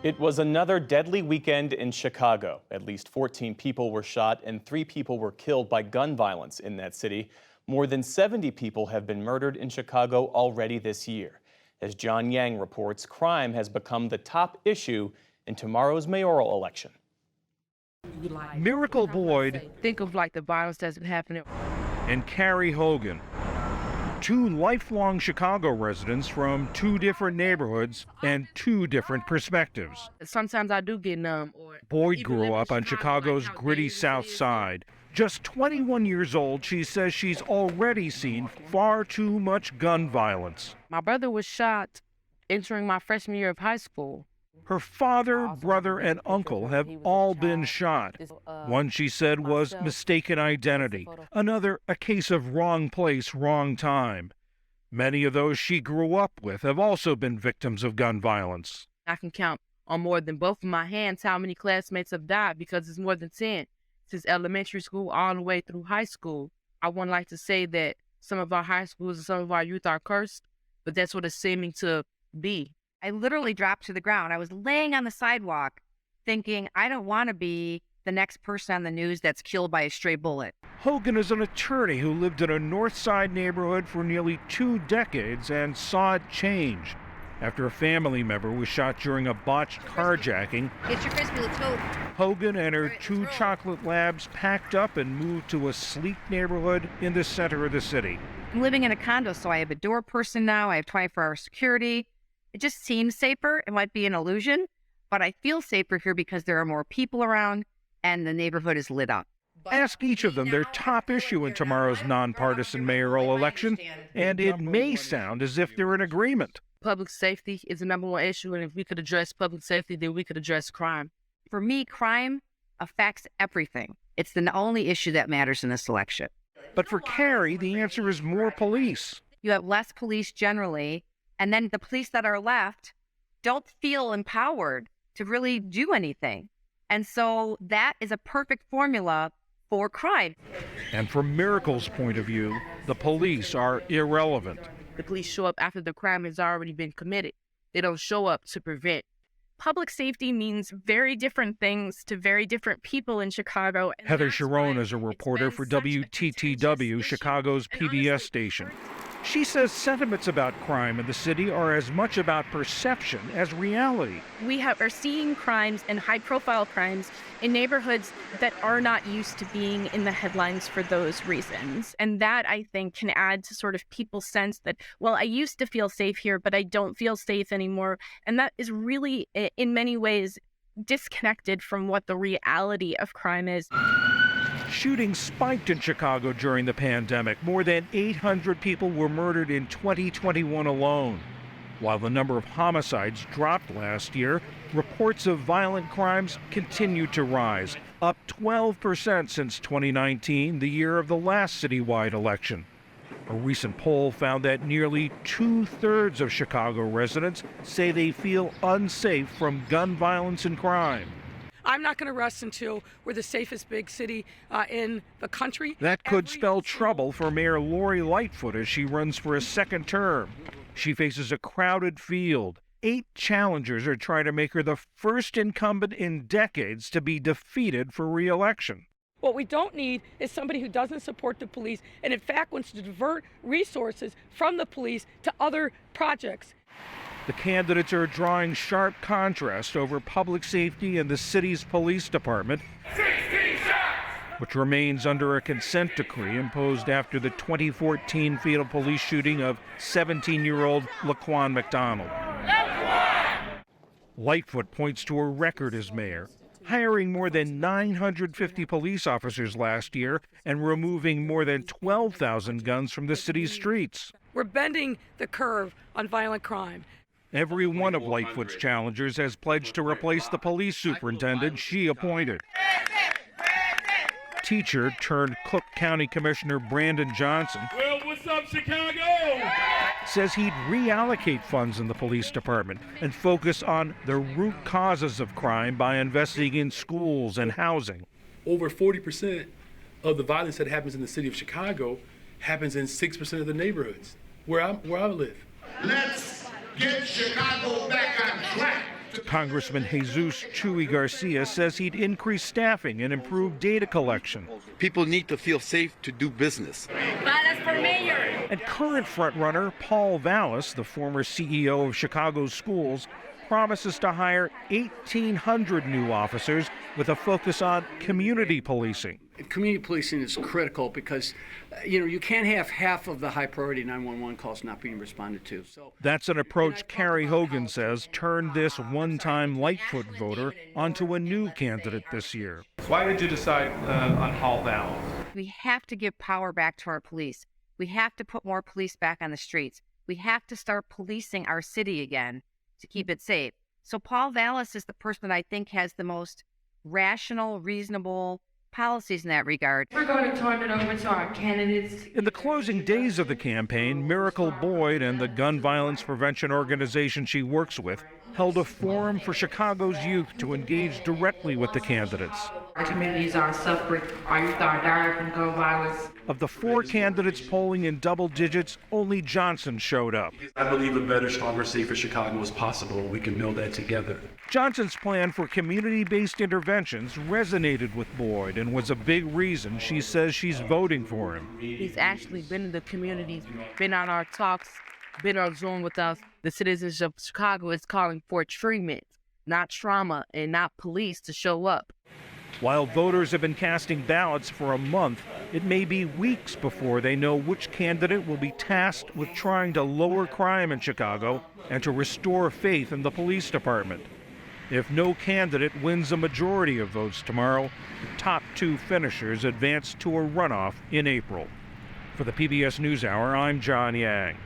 It was another deadly weekend in Chicago. At least 14 people were shot and 3 people were killed by gun violence in that city. More than 70 people have been murdered in Chicago already this year. As John Yang reports, crime has become the top issue in tomorrow's mayoral election. Miracle Boyd Think of like the violence that's been happening. and Carrie Hogan, two lifelong Chicago residents from two different neighborhoods and two different perspectives. Sometimes I do get numb. Boyd grew up on Chicago's gritty South Side. Just 21 years old, she says she's already seen far too much gun violence. My brother was shot entering my freshman year of high school. Her father, brother, and uncle have all been shot. One, she said, was mistaken identity. Another, a case of wrong place, wrong time. Many of those she grew up with have also been victims of gun violence. I can count on more than both of my hands how many classmates have died, because it's more than 10 since elementary school all the way through high school. I wouldn't like to say that some of our high schools and some of our youth are cursed, but that's what it's seeming to be. I literally dropped to the ground. I was laying on the sidewalk thinking, I don't want to be the next person on the news that's killed by a stray bullet. Hogan is an attorney who lived in a North Side neighborhood for nearly 2 decades and saw it change after a family member was shot during a botched carjacking. Get your crispy, let's go. Hogan and her 2 chocolate labs packed up and moved to a sleek neighborhood in the center of the city. I'm living in a condo, so I have a door person now. I have 24-hour security. It just seems safer. It might be an illusion, but I feel safer here because there are more people around and the neighborhood is lit up. Ask each of them their top issue in tomorrow's nonpartisan mayoral election, and it may sound as if they're in agreement. Public safety is the number one issue, and if we could address public safety, then we could address crime. For me, crime affects everything. It's the only issue that matters in this election. But for Carrie, the answer is more police. You have less police generally, and then the police that are left don't feel empowered to really do anything. And so that is a perfect formula for crime. And from Miracle's point of view, the police are irrelevant. The police show up after the crime has already been committed. They don't show up to prevent. Public safety means very different things to very different people in Chicago. Heather Sharon is a reporter for WTTW, Chicago's PBS station. She says sentiments about crime in the city are as much about perception as reality. We are seeing crimes and high-profile crimes in neighborhoods that are not used to being in the headlines for those reasons. And that, I think, can add to sort of people's sense that, well, I used to feel safe here, but I don't feel safe anymore. And that is really, in many ways, disconnected from what the reality of crime is. Shootings spiked in Chicago during the pandemic. More than 800 people were murdered in 2021 alone. While the number of homicides dropped last year, reports of violent crimes continued to rise, up 12% since 2019, the year of the last citywide election. A recent poll found that nearly 2/3 of Chicago residents say they feel unsafe from gun violence and crime. I'm not going to rest until we're the safest big city in the country. That could spell trouble for Mayor Lori Lightfoot as she runs for a second term. She faces a crowded field. 8 challengers are trying to make her the first incumbent in decades to be defeated for re-election. What we don't need is somebody who doesn't support the police and in fact wants to divert resources from the police to other projects. The candidates are drawing sharp contrast over public safety and the city's police department, which remains under a consent decree imposed after the 2014 fatal police shooting of 17-year-old Laquan McDonald. Lightfoot points to a record as mayor, hiring more than 950 police officers last year and removing more than 12,000 guns from the city's streets. We're bending the curve on violent crime. Every one of Lightfoot's challengers has pledged to replace the police superintendent she appointed. Teacher turned Cook County Commissioner Brandon Johnson Well, what's up, Chicago? says he'd reallocate funds in the police department and focus on the root causes of crime by investing in schools and housing. Over 40% of the violence that happens in the city of Chicago happens in 6% of the neighborhoods where I live. Let's get Chicago back on track. Congressman Jesus Chuy Garcia says he'd increase staffing and improve data collection. People need to feel safe to do business. And current frontrunner Paul Vallis, the former CEO of Chicago's schools, promises to hire 1,800 new officers with a focus on community policing. Community policing is critical because, you can't have half of the high priority 911 calls not being responded to. So that's an approach Carrie Hogan says turned this one-time Lightfoot voter onto a new candidate this year. Why did you decide on Paul Vallis? We have to give power back to our police. We have to put more police back on the streets. We have to start policing our city again to keep it safe. So Paul Vallis is the person that I think has the most rational, reasonable policies in that regard. We're going to turn it over to our candidates. In the closing days of the campaign, Miracle Boyd and the gun violence prevention organization she works with held a forum for Chicago's youth to engage directly with the candidates. Our communities are suffering. Our youth are dying from gun violence. Of the 4 candidates polling in double digits, only Johnson showed up. I believe a better, stronger, safer Chicago is possible. We can build that together. Johnson's plan for community-based interventions resonated with Boyd and was a big reason she says she's voting for him. He's actually been in the communities, been on our talks, been on Zoom with us. The citizens of Chicago is calling for treatment, not trauma, and not police to show up. While voters have been casting ballots for a month, it may be weeks before they know which candidate will be tasked with trying to lower crime in Chicago and to restore faith in the police department. If no candidate wins a majority of votes tomorrow, the top 2 finishers advance to a runoff in April. For the PBS NewsHour, I'm John Yang.